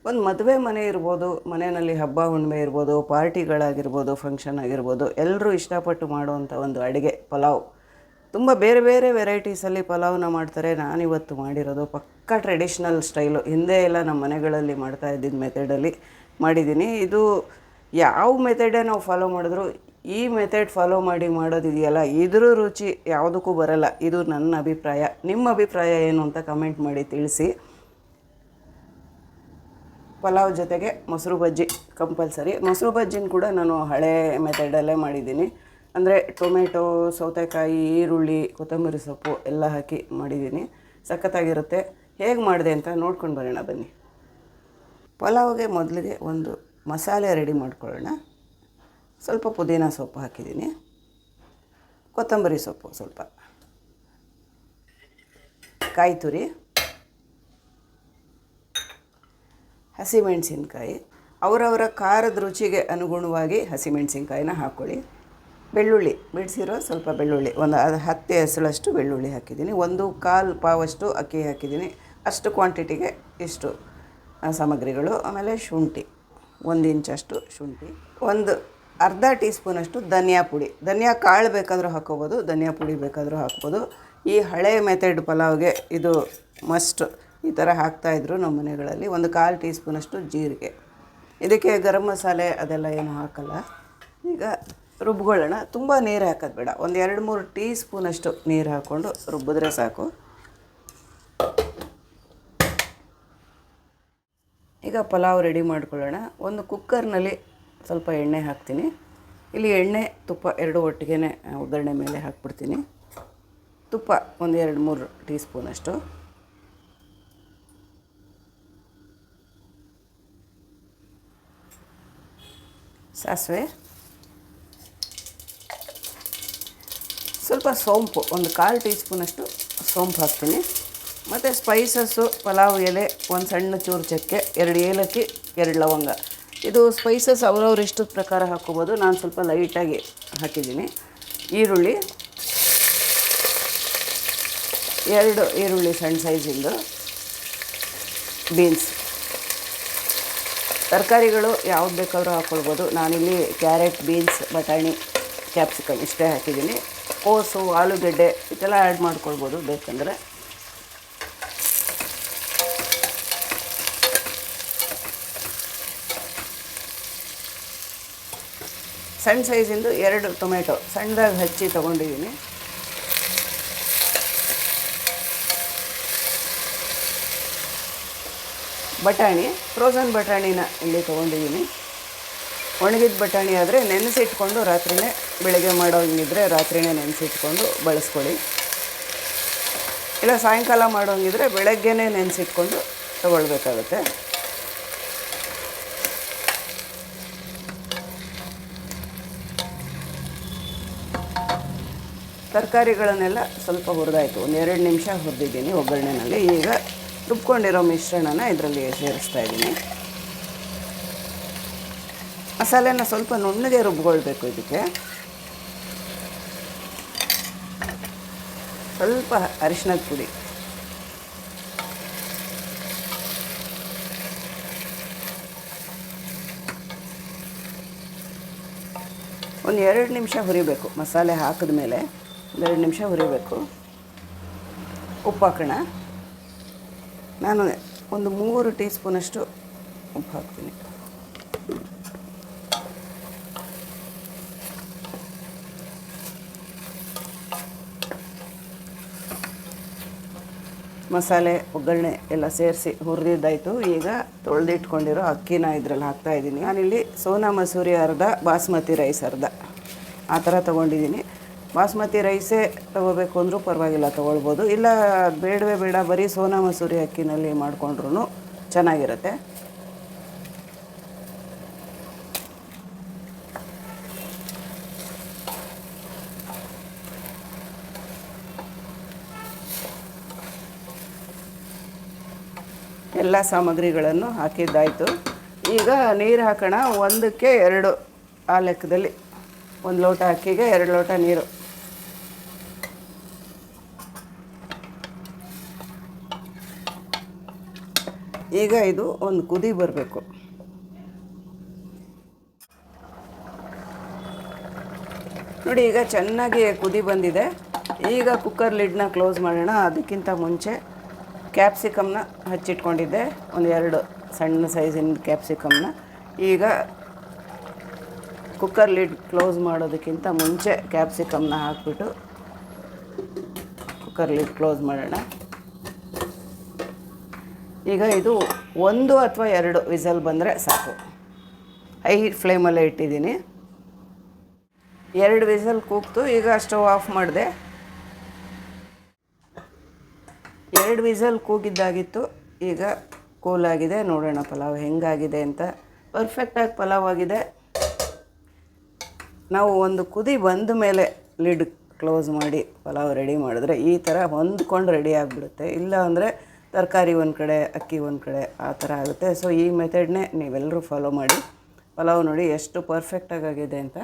ಒಂದು ಮದುವೆ ಮನೆ ಇರ್ಬೋದು, ಮನೆಯಲ್ಲಿ ಹಬ್ಬ ಹುಣ್ಣಿಮೆ ಇರ್ಬೋದು, ಪಾರ್ಟಿಗಳಾಗಿರ್ಬೋದು, ಫಂಕ್ಷನ್ ಆಗಿರ್ಬೋದು, ಎಲ್ಲರೂ ಇಷ್ಟಪಟ್ಟು ಮಾಡುವಂಥ ಒಂದು ಅಡುಗೆ ಪಲಾವ್. ತುಂಬ ಬೇರೆ ಬೇರೆ ವೆರೈಟೀಸಲ್ಲಿ ಪಲಾವ್ನ ಮಾಡ್ತಾರೆ. ನಾನಿವತ್ತು ಮಾಡಿರೋದು ಪಕ್ಕಾ ಟ್ರೆಡಿಷ್ನಲ್ ಸ್ಟೈಲು. ಹಿಂದೆ ಎಲ್ಲ ನಮ್ಮ ಮನೆಗಳಲ್ಲಿ ಮಾಡ್ತಾ ಇದ್ದಿದ್ದ ಮೆಥಡಲ್ಲಿ ಮಾಡಿದ್ದೀನಿ. ಇದು ಯಾವ ಮೆಥಡೇ ನಾವು ಫಾಲೋ ಮಾಡಿದ್ರು ಈ ಮೆಥಡ್ ಫಾಲೋ ಮಾಡಿ ಮಾಡೋದಿದೆಯಲ್ಲ, ಇದ್ರ ರುಚಿ ಯಾವುದಕ್ಕೂ ಬರಲ್ಲ. ಇದು ನನ್ನ ಅಭಿಪ್ರಾಯ. ನಿಮ್ಮ ಅಭಿಪ್ರಾಯ ಏನು ಅಂತ ಕಮೆಂಟ್ ಮಾಡಿ ತಿಳಿಸಿ. ಪಲಾವ್ ಜೊತೆಗೆ ಮೊಸರು ಬಜ್ಜಿ ಕಂಪಲ್ಸರಿ. ಮೊಸರು ಬಜ್ಜಿನ ಕೂಡ ನಾನು ಹಳೆ ಮೆಥಡಲ್ಲೇ ಮಾಡಿದ್ದೀನಿ. ಅಂದರೆ ಟೊಮೆಟೊ, ಸೌತೆಕಾಯಿ, ಈರುಳ್ಳಿ, ಕೊತ್ತಂಬರಿ ಸೊಪ್ಪು ಎಲ್ಲ ಹಾಕಿ ಮಾಡಿದ್ದೀನಿ. ಸಖತ್ತಾಗಿರುತ್ತೆ. ಹೇಗೆ ಮಾಡಿದೆ ಅಂತ ನೋಡ್ಕೊಂಡು ಬರೋಣ ಬನ್ನಿ. ಪಲಾವ್ಗೆ ಮೊದಲಿಗೆ ಒಂದು ಮಸಾಲೆ ರೆಡಿ ಮಾಡ್ಕೊಳ್ಳೋಣ. ಸ್ವಲ್ಪ ಪುದೀನ ಸೊಪ್ಪು ಹಾಕಿದ್ದೀನಿ, ಕೊತ್ತಂಬರಿ ಸೊಪ್ಪು ಸ್ವಲ್ಪ, ಕಾಯಿ ತುರಿ, ಹಸಿಮೆಣಸಿನ್ಕಾಯಿ, ಅವರವರ ಖಾರದ ರುಚಿಗೆ ಅನುಗುಣವಾಗಿ ಹಸಿಮೆಣಸಿನ್ಕಾಯಿನ ಹಾಕ್ಕೊಳ್ಳಿ. ಬೆಳ್ಳುಳ್ಳಿ ಬಿಡಿಸಿರೋ ಸ್ವಲ್ಪ ಬೆಳ್ಳುಳ್ಳಿ, ಒಂದು 10 ಎಸಳಷ್ಟು ಬೆಳ್ಳುಳ್ಳಿ ಹಾಕಿದ್ದೀನಿ. 1/4 ಪಾವಷ್ಟು ಅಕ್ಕಿ ಹಾಕಿದ್ದೀನಿ. ಅಷ್ಟು ಕ್ವಾಂಟಿಟಿಗೆ ಇಷ್ಟು ಸಾಮಗ್ರಿಗಳು. ಆಮೇಲೆ ಶುಂಠಿ, 1 ಇಂಚಷ್ಟು ಶುಂಠಿ, ಒಂದು ಅರ್ಧ ಟೀ ಸ್ಪೂನಷ್ಟು ಧನಿಯಾ ಪುಡಿ. ಧನಿಯಾ ಕಾಳು ಬೇಕಾದರೂ ಹಾಕ್ಕೋಬೋದು, ಧನಿಯಾ ಪುಡಿ ಬೇಕಾದರೂ ಹಾಕ್ಬೋದು. ಈ ಹಳೆ ಮೆಥಡ್ ಪಲಾವ್ಗೆ ಇದು ಮಸ್ಟ್. ಈ ಥರ ಹಾಕ್ತಾಯಿದ್ರು ನಮ್ಮ ಮನೆಗಳಲ್ಲಿ. 1/4 ಟೀ ಸ್ಪೂನಷ್ಟು ಜೀರಿಗೆ. ಇದಕ್ಕೆ ಗರಂ ಮಸಾಲೆ ಅದೆಲ್ಲ ಏನು ಹಾಕಲ್ಲ. ಈಗ ರುಬ್ಕೊಳ್ಳೋಣ. ತುಂಬ ನೀರು ಹಾಕೋದು ಬೇಡ, ಒಂದು 2-3 ಟೀ ಸ್ಪೂನಷ್ಟು ನೀರು ಹಾಕ್ಕೊಂಡು ರುಬ್ಬಿದ್ರೆ ಸಾಕು. ಈಗ ಪಲಾವ್ ರೆಡಿ ಮಾಡ್ಕೊಳ್ಳೋಣ. ಒಂದು ಕುಕ್ಕರ್ನಲ್ಲಿ ಸ್ವಲ್ಪ ಎಣ್ಣೆ ಹಾಕ್ತೀನಿ. ಇಲ್ಲಿ ಎಣ್ಣೆ ತುಪ್ಪ ಎರಡು ಒಟ್ಟಿಗೆ ಒಗ್ಗರಣೆ ಮೇಲೆ ಹಾಕ್ಬಿಡ್ತೀನಿ. ತುಪ್ಪ ಒಂದು 2-3 ಟೀ ಸ್ಪೂನಷ್ಟು, ಸಾಸಿವೆ, ಸ್ವಲ್ಪ ಸೋಂಪು, ಒಂದು 1/4 ಟೀ ಸ್ಪೂನಷ್ಟು ಸೋಂಪು ಹಾಕ್ತೀನಿ. ಮತ್ತು ಸ್ಪೈಸಸ್ಸು, ಪಲಾವ್ ಎಲೆ, ಒಂದು ಸಣ್ಣ ಚೂರು ಚಕ್ಕೆ, 2 ಏಲಕ್ಕಿ, 2 ಲವಂಗ. ಇದು ಸ್ಪೈಸಸ್ ಅವ್ರವ್ರ ಇಷ್ಟದ ಪ್ರಕಾರ ಹಾಕ್ಕೋಬೋದು. ನಾನು ಸ್ವಲ್ಪ ಲೈಟಾಗಿ ಹಾಕಿದ್ದೀನಿ. ಈರುಳ್ಳಿ, 2 ಈರುಳ್ಳಿ ಸಣ್ಣ ಸೈಜಿಂದು, ಬೀನ್ಸ್. ತರಕಾರಿಗಳು ಯಾವ್ದು ಬೇಕಾದ್ರೂ ಹಾಕ್ಕೊಳ್ಬೋದು. ನಾನಿಲ್ಲಿ ಕ್ಯಾರೆಟ್, ಬೀನ್ಸ್, ಬಟಾಣಿ, ಕ್ಯಾಪ್ಸಿಕಮ್ ಇಷ್ಟೇ ಹಾಕಿದ್ದೀನಿ. ಕೋಸು, ಆಲೂಗೆಡ್ಡೆ ಇದೆಲ್ಲ ಆ್ಯಡ್ ಮಾಡ್ಕೊಳ್ಬೋದು ಬೇಕಂದರೆ. ಸಣ್ಣ ಸೈಜಿಂದು 2 ಟೊಮೆಟೊ ಸಣ್ಣದಾಗಿ ಹಚ್ಚಿ ತೊಗೊಂಡಿದ್ದೀನಿ. ಬಟಾಣಿ, ಫ್ರೋಝನ್ ಬಟಾಣಿನ ಇಲ್ಲಿ ತೊಗೊಂಡಿದ್ದೀನಿ. ಒಣಗಿದ ಬಟಾಣಿ ಆದರೆ ನೆನೆಸಿಟ್ಕೊಂಡು ರಾತ್ರಿಯೇ, ಬೆಳಗ್ಗೆ ಮಾಡೋಂಗಿದ್ರೆ ರಾತ್ರಿಯೇ ನೆನೆಸಿಟ್ಕೊಂಡು ಬಳಸ್ಕೊಳ್ಳಿ. ಇಲ್ಲ ಸಾಯಂಕಾಲ ಮಾಡೋಂಗಿದ್ರೆ ಬೆಳಗ್ಗೆನೇ ನೆನೆಸಿಟ್ಕೊಂಡು ತೊಗೊಳ್ಬೇಕಾಗುತ್ತೆ. ತರಕಾರಿಗಳನ್ನೆಲ್ಲ ಸ್ವಲ್ಪ ಹುರಿದಾಯಿತು. ಒಂದು 2 ನಿಮಿಷ ಹುರಿದಿದ್ದೀನಿ ಒಗ್ಗರಣೆನಲ್ಲಿ. ಈಗ ರುಬ್ಕೊಂಡಿರೋ ಮಿಶ್ರಣನ ಇದರಲ್ಲಿ ಸೇರಿಸ್ತಾ ಇದ್ದೀನಿ. ಮಸಾಲೆನ ಸ್ವಲ್ಪ ನುಣ್ಣಗೆ ರುಬ್ಕೊಳ್ಬೇಕು. ಇದಕ್ಕೆ ಸ್ವಲ್ಪ ಅರಿಶಿಣದ ಪುಡಿ, ಒಂದು 2 ನಿಮಿಷ ಹುರಿಬೇಕು. ಮಸಾಲೆ ಹಾಕಿದ ಮೇಲೆ 2 ನಿಮಿಷ ಹುರಿಬೇಕು. ಉಪ್ಪು ಹಾಕೋಣ. ನಾನು ಒಂದು 3 ಟೀ ಸ್ಪೂನಷ್ಟು ಉಪ್ಪು ಹಾಕ್ತೀನಿ. ಮಸಾಲೆ ಒಗ್ಗರಣೆ ಎಲ್ಲ ಸೇರಿಸಿ ಹುರಿದಿದ್ದಾಯಿತು. ಈಗ ತೊಳೆದಿಟ್ಕೊಂಡಿರೋ ಅಕ್ಕಿನ ಇದರಲ್ಲಿ ಹಾಕ್ತಾಯಿದ್ದೀನಿ. ನಾನಿಲ್ಲಿ ಸೋನಾ ಮಸೂರಿ ಅರ್ಧ, ಬಾಸ್ಮತಿ ರೈಸ್ ಅರ್ಧ, ಆ ಥರ ತೊಗೊಂಡಿದ್ದೀನಿ. ಬಾಸ್ಮತಿ ರೈಸೇ ತೊಗೋಬೇಕು ಅಂದರೂ ಪರವಾಗಿಲ್ಲ, ತೊಗೊಳ್ಬೋದು. ಇಲ್ಲ ಬೇಡವೇ ಬೇಡ, ಬರೀ ಸೋನಾ ಮಸೂರಿ ಅಕ್ಕಿನಲ್ಲಿ ಮಾಡಿಕೊಂಡ್ರೂ ಚೆನ್ನಾಗಿರುತ್ತೆ. ಎಲ್ಲ ಸಾಮಗ್ರಿಗಳನ್ನು ಹಾಕಿದ್ದಾಯಿತು. ಈಗ ನೀರು ಹಾಕೋಣ. 1ಕ್ಕೆ 2 ಆ ಲೆಕ್ಕದಲ್ಲಿ. 1 ಲೋಟ ಅಕ್ಕಿಗೆ 2 ಲೋಟ ನೀರು. ಈಗ ಇದು ಒಂದು ಕುದಿ ಬರಬೇಕು. ನೋಡಿ ಈಗ ಚೆನ್ನಾಗಿ ಕುದಿ ಬಂದಿದೆ. ಈಗ ಕುಕ್ಕರ್ ಲಿಡ್ನ ಕ್ಲೋಸ್ ಮಾಡೋಣ. ಅದಕ್ಕಿಂತ ಮುಂಚೆ ಕ್ಯಾಪ್ಸಿಕಮ್ನ ಹಚ್ಚಿಟ್ಕೊಂಡಿದ್ದೆ, ಒಂದು 2 ಸಣ್ಣ ಸೈಜಿನ ಕ್ಯಾಪ್ಸಿಕಮ್ನ. ಈಗ ಕುಕ್ಕರ್ ಲಿಡ್ ಕ್ಲೋಸ್ ಮಾಡೋದಕ್ಕಿಂತ ಮುಂಚೆ ಕ್ಯಾಪ್ಸಿಕಮ್ನ ಹಾಕ್ಬಿಟ್ಟು ಕುಕ್ಕರ್ ಲಿಡ್ ಕ್ಲೋಸ್ ಮಾಡೋಣ. ಈಗ ಇದು 1 ಅಥವಾ 2 ವಿಸಲ್ ಬಂದರೆ ಸಾಕು. ಹೈ ಫ್ಲೇಮಲ್ಲೇ ಇಟ್ಟಿದ್ದೀನಿ. 2 ವಿಸಲ್ ಕೂಗ್ತು. ಈಗ ಸ್ಟವ್ ಆಫ್ ಮಾಡಿದೆ. 2 ವಿಸಲ್ ಕೂಗಿದ್ದಾಗಿತ್ತು. ಈಗ ಕೂಲಾಗಿದೆ. ನೋಡೋಣ ಪಲಾವ್ ಹೆಂಗಾಗಿದೆ ಅಂತ. ಪರ್ಫೆಕ್ಟಾಗಿ ಪಲಾವ್ ಆಗಿದೆ. ನಾವು ಒಂದು ಕುದಿ ಬಂದ ಮೇಲೆ ಲಿಡ್ ಕ್ಲೋಸ್ ಮಾಡಿ ಪಲಾವ್ ರೆಡಿ ಮಾಡಿದ್ರೆ ಈ ಥರ ಹೊಂದ್ಕೊಂಡು ರೆಡಿ ಆಗಿಬಿಡುತ್ತೆ. ಇಲ್ಲ ಅಂದರೆ ತರಕಾರಿ ಒಂದು ಕಡೆ, ಅಕ್ಕಿ ಒಂದು ಕಡೆ ಆ ಥರ ಆಗುತ್ತೆ. ಸೊ ಈ ಮೆಥಡ್ನೇ ನೀವೆಲ್ಲರೂ ಫಾಲೋ ಮಾಡಿ. ಪಲಾವ್ ನೋಡಿ ಎಷ್ಟು ಪರ್ಫೆಕ್ಟಾಗಿ ಆಗಿದೆ ಅಂತ.